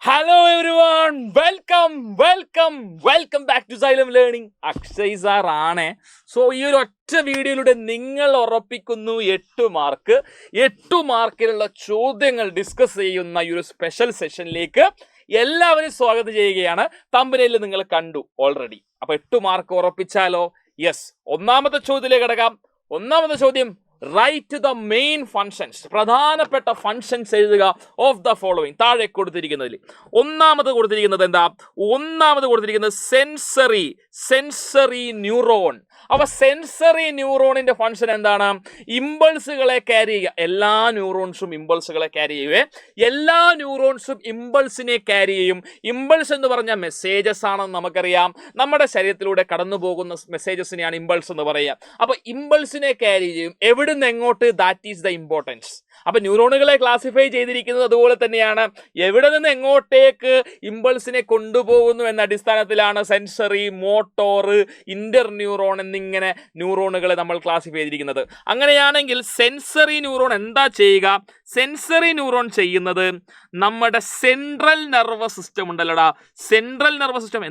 Hello everyone, welcome back to Xylem learning. Akshay sir ആണ്. So ഈ ഒരു ഒറ്റ വീഡിയോയിലൂടെ നിങ്ങൾ ഉറപ്പിക്കുന്നു 8 മാർക്കിലുള്ള ചോദ്യങ്ങൾ ഡിസ്കസ് ചെയ്യുന്ന ഈ ഒരു സ്പെഷ്യൽ സെഷനിലേക്ക് എല്ലാവരും സ്വാഗതം ചെയ്യുകയാണ്. തമ്പനയിൽ നിങ്ങൾ കണ്ടു ഓൾറെഡി. അപ്പൊ 8 മാർക്ക് ഉറപ്പിച്ചാലോ? യെസ്. ഒന്നാമത്തെ ചോദ്യത്തിലേക്ക് കിടക്കാം. ഒന്നാമത്തെ ചോദ്യം, റൈറ്റ് ദ മെയിൻ ഫങ്ഷൻസ്. പ്രധാനപ്പെട്ട ഫങ്ഷൻസ് എഴുതുക ഓഫ് ദ ഫോളോവിങ്. താഴെ കൊടുത്തിരിക്കുന്നതിൽ ഒന്നാമത് കൊടുത്തിരിക്കുന്നത് സെൻസറി ന്യൂറോൺ. അപ്പൊ സെൻസറി ന്യൂറോണിന്റെ ഫങ്ഷൻ എന്താണ്? ഇമ്പൾസുകളെ ക്യാരി ചെയ്യുക. എല്ലാ ന്യൂറോൺസും ഇമ്പൾസുകളെ ക്യാരി ചെയ്യുവേ. എല്ലാ ന്യൂറോൺസും ഇമ്പൾസിനെ ക്യാരി ചെയ്യും. ഇമ്പൾസ് എന്ന് പറഞ്ഞാൽ മെസ്സേജസ് ആണെന്ന് നമുക്കറിയാം. നമ്മുടെ ശരീരത്തിലൂടെ കടന്നു പോകുന്ന മെസ്സേജസിനെയാണ് ഇമ്പൾസ് എന്ന് പറയുക. അപ്പൊ ഇമ്പൾസിനെ ക്യാരി ചെയ്യും. എവിടുന്ന് എങ്ങോട്ട്? That is the importance. അപ്പൊ ന്യൂറോണുകളെ ക്ലാസിഫൈ ചെയ്തിരിക്കുന്നത് അതുപോലെ തന്നെയാണ്. എവിടെ നിന്ന് എങ്ങോട്ടേക്ക് ഇമ്പൾസിനെ കൊണ്ടുപോകുന്നു എന്ന അടിസ്ഥാനത്തിലാണ് സെൻസറി, മോട്ടോർ, ഇന്റർ ന്യൂറോൺ എന്നിങ്ങനെ ന്യൂറോണുകളെ നമ്മൾ ക്ലാസിഫൈ ചെയ്തിരിക്കുന്നത്. അങ്ങനെയാണെങ്കിൽ സെൻസറി ന്യൂറോൺ എന്താ ചെയ്യുക? സെൻസറി ന്യൂറോൺ ചെയ്യുന്നത് നമ്മുടെ സെൻട്രൽ നെർവസ് സിസ്റ്റം ഉണ്ടല്ലോടാ. സെൻട്രൽ നെർവസ് സിസ്റ്റം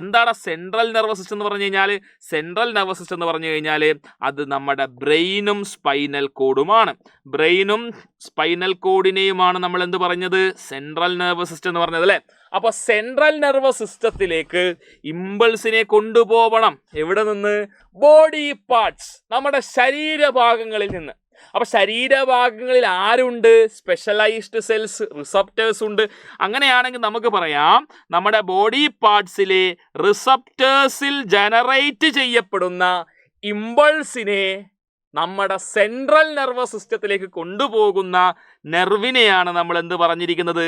എന്താണ് സെൻട്രൽ നെർവസ് സിസ്റ്റം എന്ന് പറഞ്ഞു കഴിഞ്ഞാൽ? സെൻട്രൽ നെർവസ് സിസ്റ്റം എന്ന് പറഞ്ഞു കഴിഞ്ഞാൽ അത് നമ്മുടെ ബ്രെയിനും സ്പൈനൽ കോഡുമാണ്. ബ്രെയിനും സ്പൈനൽ കോഡിനെയുമാണ് നമ്മൾ എന്ത് പറഞ്ഞത്? സെൻട്രൽ നെർവസ് സിസ്റ്റം എന്ന് പറഞ്ഞത് അല്ലേ? അപ്പൊ സെൻട്രൽ നെർവസ് സിസ്റ്റത്തിലേക്ക് ഇമ്പൾസിനെ കൊണ്ടുപോകണം. എവിടെ നിന്ന്? ബോഡി പാർട്സ്, നമ്മുടെ ശരീരഭാഗങ്ങളിൽ നിന്ന്. അപ്പൊ ശരീരഭാഗങ്ങളിൽ ആരുണ്ട്? സ്പെഷ്യലൈസ്ഡ് സെൽസ്, റിസപ്റ്റേഴ്സ് ഉണ്ട്. അങ്ങനെയാണെങ്കിൽ നമുക്ക് പറയാം, നമ്മുടെ ബോഡി പാർട്സിലെ റിസപ്റ്റേഴ്സിൽ ജനറേറ്റ് ചെയ്യപ്പെടുന്ന ഇമ്പൾസിനെ നമ്മുടെ സെൻട്രൽ നെർവസ് സിസ്റ്റത്തിലേക്ക് കൊണ്ടുപോകുന്ന നെർവിനെയാണ് നമ്മൾ എന്ത് പറഞ്ഞിരിക്കുന്നത്?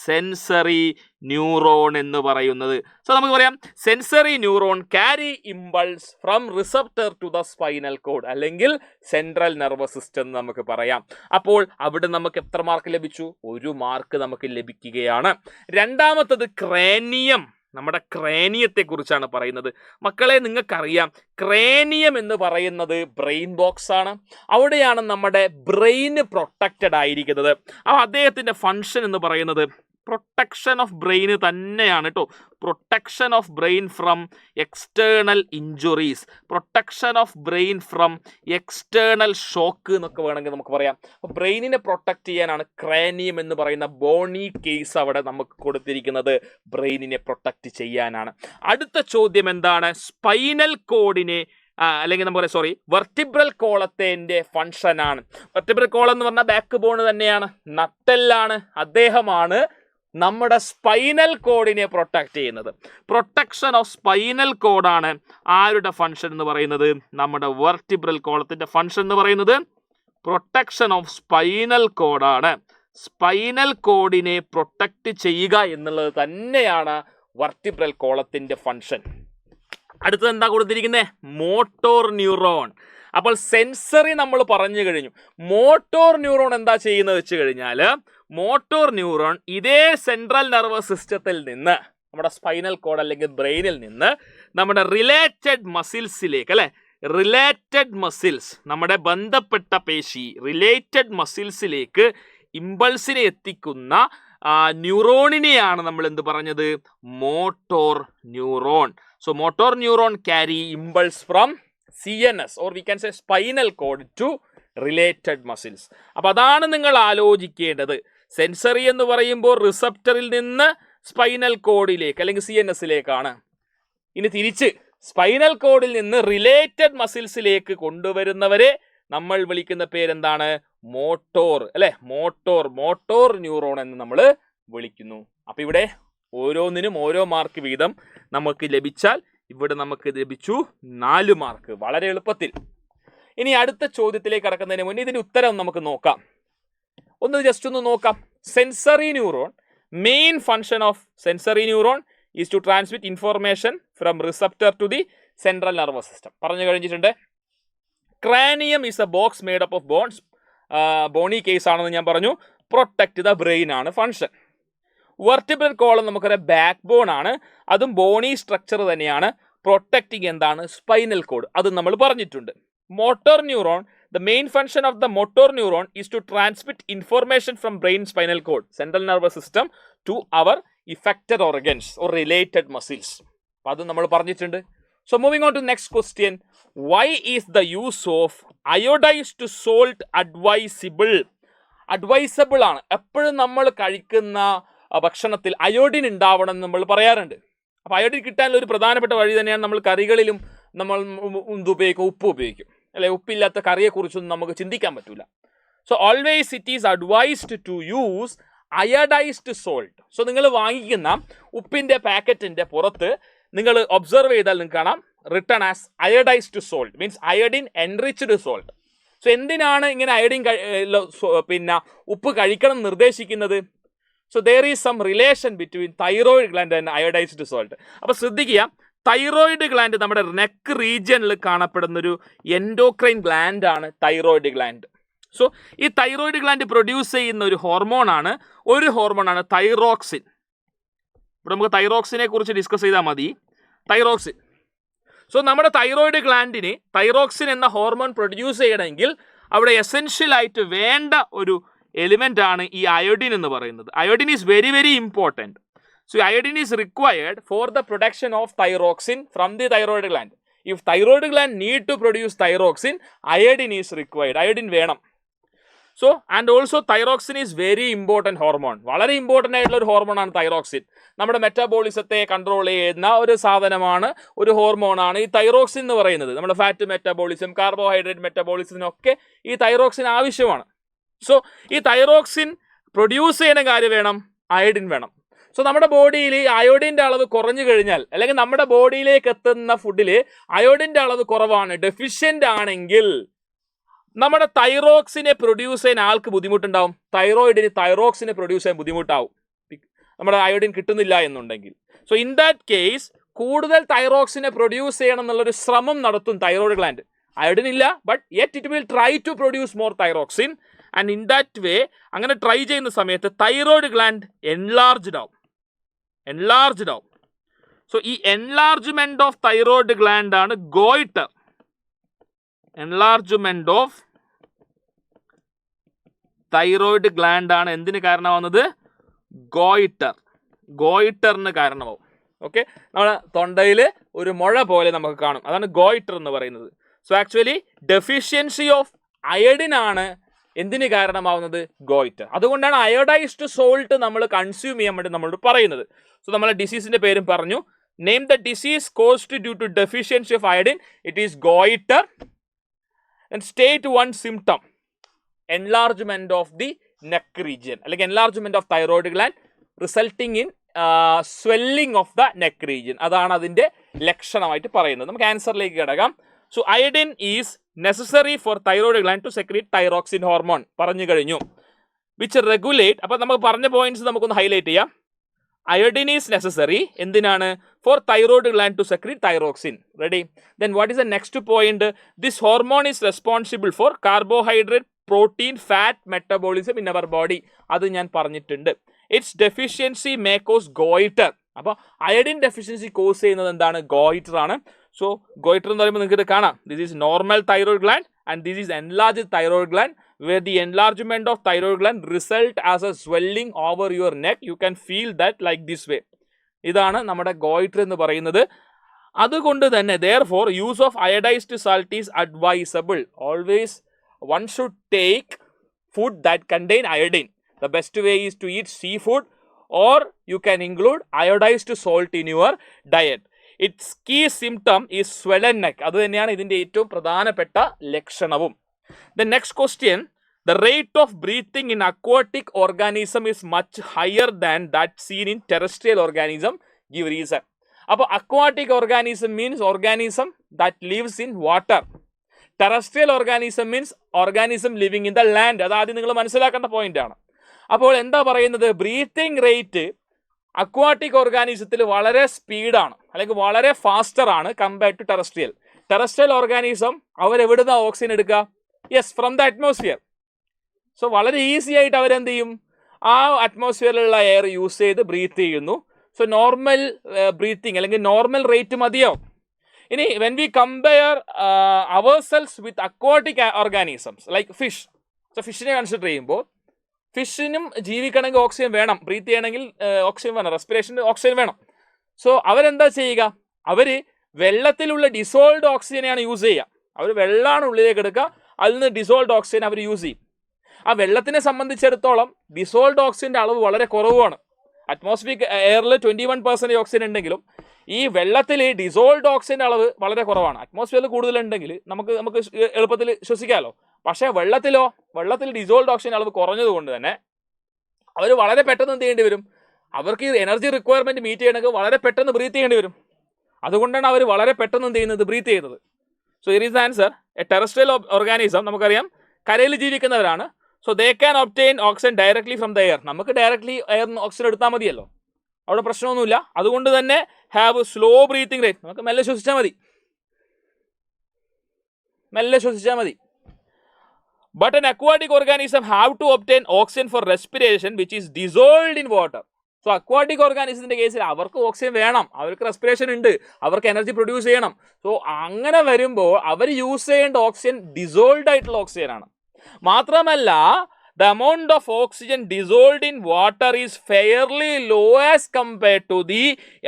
സെൻസറി ന്യൂറോൺ എന്ന് പറയുന്നത്. സോ നമുക്ക് പറയാം, sensory neuron carry impulse from receptor to the spinal cord, അല്ലെങ്കിൽ സെൻട്രൽ നെർവസ് സിസ്റ്റം എന്ന് നമുക്ക് പറയാം. അപ്പോൾ അവിടെ നമുക്ക് എത്ര മാർക്ക് ലഭിച്ചു? 1 മാർക്ക് നമുക്ക് ലഭിക്കുകയാണ്. രണ്ടാമത്തത് ക്രേനിയം. നമ്മുടെ ക്രേനിയത്തെ കുറിച്ചാണ് പറയുന്നത്. മക്കളെ, നിങ്ങൾക്കറിയാം, ക്രേനിയം എന്ന് പറയുന്നത് ബ്രെയിൻ ബോക്സ് ആണ്. അവിടെയാണ് നമ്മുടെ ബ്രെയിന് പ്രൊട്ടക്റ്റഡ് ആയിരിക്കുന്നത്. അപ്പോൾ അദ്ദേഹത്തിൻ്റെ ഫങ്ഷൻ എന്ന് പറയുന്നത് പ്രൊട്ടക്ഷൻ ഓഫ് ബ്രെയിൻ തന്നെയാണ് കേട്ടോ. Protection of brain from external injuries, protection of brain from external shock എന്നൊക്കെ വേണമെങ്കിൽ നമുക്ക് പറയാം. അപ്പോൾ ബ്രെയിനിനെ പ്രൊട്ടക്റ്റ് ചെയ്യാനാണ് ക്രേനിയം എന്ന് പറയുന്ന ബോണി കേസ് അവിടെ നമുക്ക് കൊടുത്തിരിക്കുന്നത്. ബ്രെയിനിനെ പ്രൊട്ടക്റ്റ് ചെയ്യാനാണ്. അടുത്ത ചോദ്യം എന്താണ്? സ്പൈനൽ കോഡിനെ അല്ലെങ്കിൽ നമുക്ക് പറയാം, വെർട്ടിബ്രൽ കോളത്തിന്റെ ഫങ്ഷനാണ്. വെർട്ടിബ്രൽ കോളം എന്ന് പറഞ്ഞാൽ ബാക്ക് ബോൺ തന്നെയാണ്, നട്ടെല്ലാണ്. അദ്ദേഹമാണ് നമ്മുടെ സ്പൈനൽ കോഡിനെ പ്രൊട്ടക്റ്റ് ചെയ്യുന്നത്. പ്രൊട്ടക്ഷൻ ഓഫ് സ്പൈനൽ കോഡാണ് ആരുടെ ഫങ്ഷൻ എന്ന് പറയുന്നത്? നമ്മുടെ വെർട്ടിബ്രൽ കോളത്തിന്റെ ഫങ്ഷൻ എന്ന് പറയുന്നത് പ്രൊട്ടക്ഷൻ ഓഫ് സ്പൈനൽ കോഡാണ്. സ്പൈനൽ കോഡിനെ പ്രൊട്ടക്റ്റ് ചെയ്യുക എന്നുള്ളത് തന്നെയാണ് വെർട്ടിബ്രൽ കോളത്തിന്റെ ഫങ്ഷൻ. അടുത്തത് എന്താ കൊടുത്തിരിക്കുന്നത്? Motor neuron. അപ്പോൾ സെൻസറി നമ്മൾ പറഞ്ഞു കഴിഞ്ഞു. മോട്ടോർ ന്യൂറോൺ എന്താ ചെയ്യുന്നത് വെച്ച് കഴിഞ്ഞാൽ, മോട്ടോർ ന്യൂറോൺ ഇതേ സെൻട്രൽ നെർവസ് സിസ്റ്റത്തിൽ നിന്ന്, നമ്മുടെ സ്പൈനൽ കോഡ് അല്ലെങ്കിൽ ബ്രെയിനിൽ നിന്ന് നമ്മുടെ റിലേറ്റഡ് മസിൽസിലേക്ക്, അല്ലെ, റിലേറ്റഡ് മസിൽസ്, നമ്മുടെ ബന്ധപ്പെട്ട പേശി, റിലേറ്റഡ് മസിൽസിലേക്ക് ഇമ്പൾസിനെ എത്തിക്കുന്ന ന്യൂറോണിനെയാണ് നമ്മൾ എന്ത് പറഞ്ഞത്? Motor neuron. So motor neuron carry impulse from CNS or we can say spinal cord to related muscles. അപ്പോൾ അതാണ് നിങ്ങൾ ആലോചിക്കേണ്ടത്. സെൻസറി എന്ന് പറയുമ്പോൾ റിസപ്റ്ററിൽ നിന്ന് സ്പൈനൽ കോഡിലേക്ക് അല്ലെങ്കിൽ CNSലേക്കാണ്. ഇനി തിരിച്ച് സ്പൈനൽ കോഡിൽ നിന്ന് റിലേറ്റഡ് മസിൽസിലേക്ക് കൊണ്ടുവരുന്നവരെ നമ്മൾ വിളിക്കുന്ന പേരെന്താണ്? മോട്ടോർ, അല്ലെ? മോട്ടോർ ന്യൂറോൺ എന്ന് നമ്മൾ വിളിക്കുന്നു. അപ്പൊ ഇവിടെ ഓരോന്നിനും ഓരോ മാർക്ക് വീതം നമുക്ക് ലഭിച്ചാൽ ഇവിടെ നമുക്ക് ലഭിച്ചു 4 മാർക്ക്, വളരെ എളുപ്പത്തിൽ. ഇനി അടുത്ത ചോദ്യത്തിലേക്ക് കടക്കുന്നതിന് മുന്നേ ഇതിന്റെ ഉത്തരം നമുക്ക് നോക്കാം. ജസ്റ്റ് ഒന്ന് നോക്കാം. Sensory neuron, main function of sensory neuron is to transmit information from receptor to the central nervous system. പറഞ്ഞു കഴിഞ്ഞിട്ടുണ്ട്. Cranium is a box made up of bones. Bony case ആണെന്ന് ഞാൻ പറഞ്ഞു. പ്രൊട്ടക്ട് ദ ബ്രെയിൻ ആണ് function. Vertebral column നമുക്കറിയാം back bone ആണ്, അതും bony structure തന്നെയാണ്. പ്രൊട്ടക്റ്റിംഗ് എന്താണ്? സ്പൈനൽ കോഡ്, അത് നമ്മൾ പറഞ്ഞിട്ടുണ്ട്. Motor neuron The main function of the motor neuron is to transmit information from brain spinal cord, central nervous system, to our effector organs or related muscles. അപ്പോൾ അത് നമ്മൾ പറഞ്ഞിട്ടുണ്ട്. So moving on to next question. Why is the use of iodized salt advisable? Advisable ആണ്. എപ്പോഴും നമ്മൾ കഴിക്കുന്ന ഭക്ഷണത്തിൽ iodine ഉണ്ടാവണം എന്ന് നമ്മൾ പറയാറുണ്ട്. അപ്പോൾ അയോഡിൻ കിട്ടാനുള്ള ഒരു പ്രധാനപ്പെട്ട വഴി തന്നെയാണ് നമ്മൾ കറികളിലും നമ്മൾ ഉപയോഗിക്കും, ഉപ്പ് ഉപയോഗിക്കും അല്ലെ. ഉപ്പില്ലാത്ത കറിയെക്കുറിച്ചൊന്നും നമുക്ക് ചിന്തിക്കാൻ പറ്റില്ല. So always it is advised to use iodised salt. So നിങ്ങൾ വാങ്ങിക്കുന്ന ഉപ്പിൻ്റെ പാക്കറ്റിൻ്റെ പുറത്ത് നിങ്ങൾ ഒബ്സർവ് ചെയ്താൽ നിങ്ങൾക്ക് കാണാം written as iodised salt, means iodine enriched salt. So എന്തിനാണ് ഇങ്ങനെ അയഡിൻ പിന്നെ ഉപ്പ് കഴിക്കണം എന്ന് നിർദ്ദേശിക്കുന്നത്? So there is some relation between thyroid gland and iodised salt. അപ്പോൾ ശ്രദ്ധിക്കുക, തൈറോയിഡ് ഗ്ലാൻഡ് നമ്മുടെ നെക്ക് റീജിയനിൽ കാണപ്പെടുന്നൊരു എൻഡോക്രൈൻ ഗ്ലാൻഡ് ആണ് തൈറോയിഡ് ഗ്ലാൻഡ്. സോ ഈ തൈറോയിഡ് ഗ്ലാൻഡ് പ്രൊഡ്യൂസ് ചെയ്യുന്ന ഒരു ഹോർമോണാണ് തൈറോക്സിൻ. ഇവിടെ നമുക്ക് തൈറോക്സിനെ കുറിച്ച് ഡിസ്കസ് ചെയ്താൽ മതി. തൈറോക്സിൻ. സോ നമ്മുടെ തൈറോയിഡ് ഗ്ലാൻഡിന് തൈറോക്സിൻ എന്ന ഹോർമോൺ പ്രൊഡ്യൂസ് ചെയ്യണമെങ്കിൽ അവിടെ എസെൻഷ്യൽ ആയിട്ട് വേണ്ട ഒരു എലിമെൻ്റ് ആണ് ഈ അയോഡിൻ എന്ന് പറയുന്നത്. Iodine is very very important. So iodine is required for the production of thyroxine from the thyroid gland. If thyroid gland need to produce thyroxine, iodine is required. Iodine വേണം. So and also thyroxine is very important hormone. വളരെ important ആയിട്ടുള്ള ഒരു ഹോർമോണാണ് thyroxine. നമ്മുടെ മെറ്റബോളിസത്തെ control ചെയ്യുന്ന ഒരു സാധനമാണ്, ഒരു ഹോർമോണാണ് ഈ തൈറോക്സിൻ എന്ന് പറയുന്നത്. നമ്മുടെ ഫാറ്റ് മെറ്റബോളിസം, കാർബോഹൈഡ്രേറ്റ് മെറ്റബോളിസത്തിനൊക്കെ ഈ തൈറോക്സിൻ ആവശ്യമാണ്. സോ ഈ തൈറോക്സിൻ പ്രൊഡ്യൂസ് ചെയ്യുന്ന കാര്യം വേണം, അയോഡിൻ വേണം. സോ നമ്മുടെ ബോഡിയിൽ അയോഡിൻ്റെ അളവ് കുറഞ്ഞു കഴിഞ്ഞാൽ, അല്ലെങ്കിൽ നമ്മുടെ ബോഡിയിലേക്ക് എത്തുന്ന ഫുഡിൽ അയോഡിൻ്റെ അളവ് കുറവാണ്, ഡെഫിഷ്യൻ്റ് ആണെങ്കിൽ നമ്മുടെ തൈറോക്സിനെ പ്രൊഡ്യൂസ് ചെയ്യാൻ ആൾക്ക് ബുദ്ധിമുട്ടുണ്ടാവും. തൈറോയിഡിന് തൈറോക്സിനെ പ്രൊഡ്യൂസ് ചെയ്യാൻ ബുദ്ധിമുട്ടാവും നമ്മുടെ അയോഡിൻ കിട്ടുന്നില്ല എന്നുണ്ടെങ്കിൽ. സോ ഇൻ ദാറ്റ് കേസ് കൂടുതൽ തൈറോക്സിനെ പ്രൊഡ്യൂസ് ചെയ്യണം എന്നുള്ളൊരു ശ്രമം നടത്തും തൈറോയിഡ് ഗ്ലാൻഡ്. അയോഡിൻ ഇല്ല, but yet it will try to produce more thyroxine. And in that way അങ്ങനെ ട്രൈ ചെയ്യുന്ന സമയത്ത് തൈറോയിഡ് ഗ്ലാൻഡ് എൻലാർജ്ഡ് ആവും. സോ ഈ എൻലാർജ്മെന്റ് ഓഫ് തൈറോയിഡ് ഗ്ലാൻഡ് ആണ് goitre. Enlargement of thyroid gland ആണ് എന്തിന് കാരണമാവുന്നത്? ഗോയിറ്ററിന് കാരണമാവും. ഓക്കെ, നമ്മുടെ തൊണ്ടയിൽ ഒരു മുഴ പോലെ നമുക്ക് കാണും, അതാണ് ഗോയിറ്റർ എന്ന് പറയുന്നത്. So actually deficiency of iodine ആണ് എന്തിന് കാരണമാവുന്നത്? ഗോയിറ്റർ. അതുകൊണ്ടാണ് അയോഡൈസ്ഡ് സോൾട്ട് നമ്മൾ കൺസ്യൂം ചെയ്യാൻ വേണ്ടി നമ്മളോട് പറയുന്നത്. സോ നമ്മളെ ഡിസീസിന്റെ പേരും പറഞ്ഞു. Name the disease caused due to deficiency of iodine. It is goitre. And state one symptom enlargement of the neck region, അല്ലെങ്കിൽ enlargement of thyroid gland resulting in swelling of the neck region. അതാണ് അതിന്റെ ലക്ഷണമായിട്ട് പറയുന്നത്. നമുക്ക് ആൻസറിലേക്ക് കിടക്കാം. So iodine is necessary for thyroid gland to secrete thyroxine hormone പറഞ്ഞു കഴിഞ്ഞു, വിച്ച് റെഗുലേറ്റ്. അപ്പോൾ നമുക്ക് പറഞ്ഞ പോയിന്റ്സ് നമുക്കൊന്ന് ഹൈലൈറ്റ് ചെയ്യാം. അയോഡിൻ ഈസ് നെസസറി എന്തിനാണ്? For thyroid gland to secrete thyroxine. Ready? Then what is the next point? This hormone is responsible for carbohydrate, protein, fat metabolism in our body. അത് ഞാൻ പറഞ്ഞിട്ടുണ്ട്. Its deficiency may cause goitre. അപ്പോൾ iodine deficiency cause ചെയ്യുന്നത് എന്താണ്? Goitre ആണ്. So goitre എന്ന് പറയുമ്പോൾ നിങ്ങൾക്ക് ഇത് കാണാം. This is normal thyroid gland and this is enlarged thyroid gland, where the enlargement of thyroid gland result as a swelling over your neck. You can feel that like this way. ഇതാണ് നമ്മുടെ goitre എന്ന് പറയുന്നത്. അതുകൊണ്ട് തന്നെ therefore use of iodized salt is advisable. Always one should take food that contain iodine. The best way is to eat seafood, or you can include iodized salt in your diet. Its key symptom is swollen neck. അത് തന്നെയാണ് ഇതിന്റെ ഏറ്റവും പ്രധാനപ്പെട്ട ലക്ഷണവും. The next question, the rate of breathing in aquatic organism is much higher than that seen in terrestrial organism. Give reason. അപ്പോൾ aquatic organism means organism that lives in water. Terrestrial organism means organism living in the land. അത് ആദ്യം നിങ്ങൾ മനസ്സിലാക്കേണ്ട point ആണ്. അപ്പോൾ എന്താ പറയുന്നത്? Breathing rate aquatic ഓർഗാനിസത്തിൽ വളരെ സ്പീഡാണ്, അല്ലെങ്കിൽ വളരെ ഫാസ്റ്റർ ആണ് compared to terrestrial. Terrestrial organism അവരെവിടുന്ന ഓക്സിജൻ എടുക്കുക? Yes, from the atmosphere. So വളരെ ഈസി ആയിട്ട് അവരെന്ത് ചെയ്യും? ആ അറ്റ്മോസ്ഫിയറിലുള്ള എയർ യൂസ് ചെയ്ത് ബ്രീത്ത് ചെയ്യുന്നു. സോ നോർമൽ ബ്രീത്തിങ് അല്ലെങ്കിൽ നോർമൽ റേറ്റ് മതിയാവും. ഇനി when we compare ourselves with aquatic organisms like fish, so ഫിഷിനെ കൺസിഡർ ചെയ്യുമ്പോൾ ഫിഷിനും ജീവിക്കണമെങ്കിൽ ഓക്സിജൻ വേണം, ബ്രീത്ത് ചെയ്യണമെങ്കിൽ ഓക്സിജൻ വേണം, റെസ്പിറേഷന് ഓക്സിജൻ വേണം. സോ അവരെന്താ ചെയ്യുക, അവർ വെള്ളത്തിലുള്ള ഡിസോൾഡ് ഓക്സിജനെയാണ് യൂസ് ചെയ്യുക. അവർ വെള്ളമാണ് ഉള്ളിലേക്ക് എടുക്കുക, അതിൽ നിന്ന് ഡിസോൾഡ് ഓക്സിജൻ അവർ യൂസ് ചെയ്യും. ആ വെള്ളത്തിനെ സംബന്ധിച്ചിടത്തോളം ഡിസോൾഡ് ഓക്സിജൻ്റെ അളവ് വളരെ കുറവാണ്. അറ്റ്മോസ്ഫിയർ എയറിൽ 21% ഓക്സിജൻ ഉണ്ടെങ്കിലും ഈ വെള്ളത്തിൽ ഡിസോൾഡ് ഓക്സിജൻ്റെ അളവ് വളരെ കുറവാണ്. അറ്റ്മോസ്ഫിയറിൽ കൂടുതലുണ്ടെങ്കിൽ നമുക്ക് എളുപ്പത്തിൽ ശ്വസിക്കാമല്ലോ. പക്ഷേ വെള്ളത്തിൽ ഡിസോൾഡ് ഓക്സിജൻ അളവ് കുറഞ്ഞതുകൊണ്ട് തന്നെ അവർ വളരെ പെട്ടെന്ന് എന്ത് ചെയ്യേണ്ടി വരും, അവർക്ക് ഈ എനർജി റിക്വയർമെൻറ്റ് മീറ്റ് ചെയ്യണമെങ്കിൽ വളരെ പെട്ടെന്ന് ബ്രീത്ത് ചെയ്യേണ്ടി വരും. അതുകൊണ്ടാണ് അവർ വളരെ പെട്ടെന്ന് എന്ത് ചെയ്യുന്നത്, ബ്രീത്ത് ചെയ്യുന്നത്. So here is the answer. A terrestrial organism നമുക്കറിയാം കരയിൽ ജീവിക്കുന്നവരാണ്. So they can obtain oxygen directly from the air. നമുക്ക് ഡയറക്ട്ലി എയറിന് ഓക്സിജൻ എടുത്താൽ മതിയല്ലോ, അവിടെ പ്രശ്നമൊന്നുമില്ല. അതുകൊണ്ട് തന്നെ ഹാവ് സ്ലോ ബ്രീത്തിങ് റേറ്റ്. നമുക്ക് മെല്ലെ ശ്വസിച്ചാൽ മതി. But an aquatic organism have to obtain oxygen for respiration which is dissolved in water. So aquatic ഓർഗാനിസത്തിൻ്റെ കേസിൽ അവർക്ക് ഓക്സിജൻ വേണം, അവർക്ക് റെസ്പിറേഷൻ ഉണ്ട്, അവർക്ക് എനർജി പ്രൊഡ്യൂസ് ചെയ്യണം. സോ അങ്ങനെ വരുമ്പോൾ അവർ യൂസ് ചെയ്യേണ്ട ഓക്സിജൻ ഡിസോൾഡ് ആയിട്ടുള്ള ഓക്സിജൻ ആണ്. മാത്രമല്ല the amount of oxygen dissolved in water is fairly low as compared to the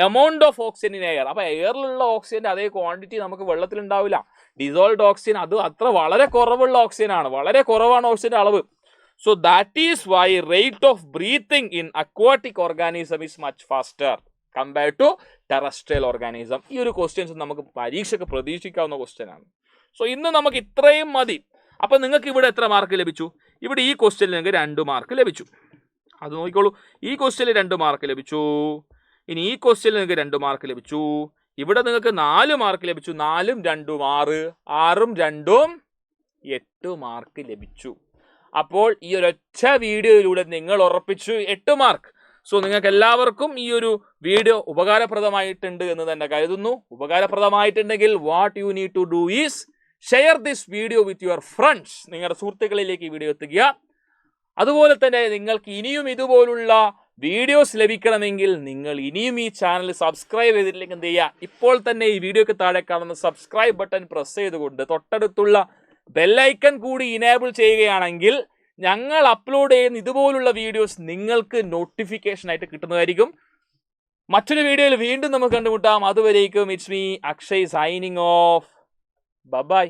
amount of oxygen in air. അപ്പോൾ എയറിലുള്ള ഓക്സിജൻ്റെ അതേ ക്വാണ്ടിറ്റി നമുക്ക് വെള്ളത്തിൽ ഉണ്ടാവില്ല. ഡിസോൾഡ് ഓക്സിജൻ അത് അത്ര വളരെ കുറവുള്ള ഓക്സിജൻ ആണ്, വളരെ കുറവാണ് ഓക്സിജൻ്റെ അളവ്. So that is why rate of breathing in aquatic organism is much faster compared to terrestrial organism. ഈ ഒരു ക്വസ്റ്റ്യൻസ് നമുക്ക് പരീക്ഷയ്ക്ക് പ്രതീക്ഷിക്കാവുന്ന ക്വസ്റ്റ്യൻ ആണ്. സോ ഇന്ന് നമുക്ക് ഇത്രയും മതി. അപ്പം നിങ്ങൾക്ക് ഇവിടെ എത്ര മാർക്ക് ലഭിച്ചു? ഇവിടെ ഈ ക്വസ്റ്റ്യനിൽ നിങ്ങൾക്ക് 2 മാർക്ക് ലഭിച്ചു. അത് നോക്കിക്കോളൂ, ഈ ക്വസ്റ്റ്യനിൽ 2 മാർക്ക് ലഭിച്ചു. ഇനി ഈ ക്വസ്റ്റ്യനിൽ നിങ്ങൾക്ക് 2 മാർക്ക് ലഭിച്ചു. ഇവിടെ നിങ്ങൾക്ക് 4 മാർക്ക് ലഭിച്ചു. 4ഉം 2ഉം 6, 6ഉം 2ഉം 8 മാർക്ക് ലഭിച്ചു. അപ്പോൾ ഈ ഒരൊറ്റ വീഡിയോയിലൂടെ നിങ്ങൾ ഉറപ്പിച്ചു 8 മാർക്ക്. സോ നിങ്ങൾക്ക് എല്ലാവർക്കും ഈ ഒരു വീഡിയോ ഉപകാരപ്രദമായിട്ടുണ്ട് എന്ന് തന്നെ കരുതുന്നു. ഉപകാരപ്രദമായിട്ടുണ്ടെങ്കിൽ what you need to do is share this video with your friends. നിങ്ങളുടെ സുഹൃത്തുക്കളിലേക്ക് ഈ വീഡിയോ എത്തിക്കുക. അതുപോലെ തന്നെ നിങ്ങൾക്ക് ഇനിയും ഇതുപോലുള്ള വീഡിയോസ് ലഭിക്കണമെങ്കിൽ നിങ്ങൾ ഇനിയും ഈ ചാനൽ സബ്സ്ക്രൈബ് ചെയ്തിട്ടില്ലെങ്കിൽ എന്ത് ചെയ്യുക, ഇപ്പോൾ തന്നെ ഈ വീഡിയോക്ക് താഴെ കാണുന്ന സബ്സ്ക്രൈബ് ബട്ടൺ പ്രസ് ചെയ്തുകൊണ്ട് തൊട്ടടുത്തുള്ള ബെല്ലൈക്കൺ കൂടി ഇനേബിൾ ചെയ്യുകയാണെങ്കിൽ ഞങ്ങൾ അപ്ലോഡ് ചെയ്യുന്ന ഇതുപോലുള്ള വീഡിയോസ് നിങ്ങൾക്ക് നോട്ടിഫിക്കേഷൻ ആയിട്ട് കിട്ടുന്നതായിരിക്കും. മറ്റൊരു വീഡിയോയിൽ വീണ്ടും നമുക്ക് കണ്ടുമുട്ടാം. അതുവരേക്കും it's me Akshay signing off. Bye-bye.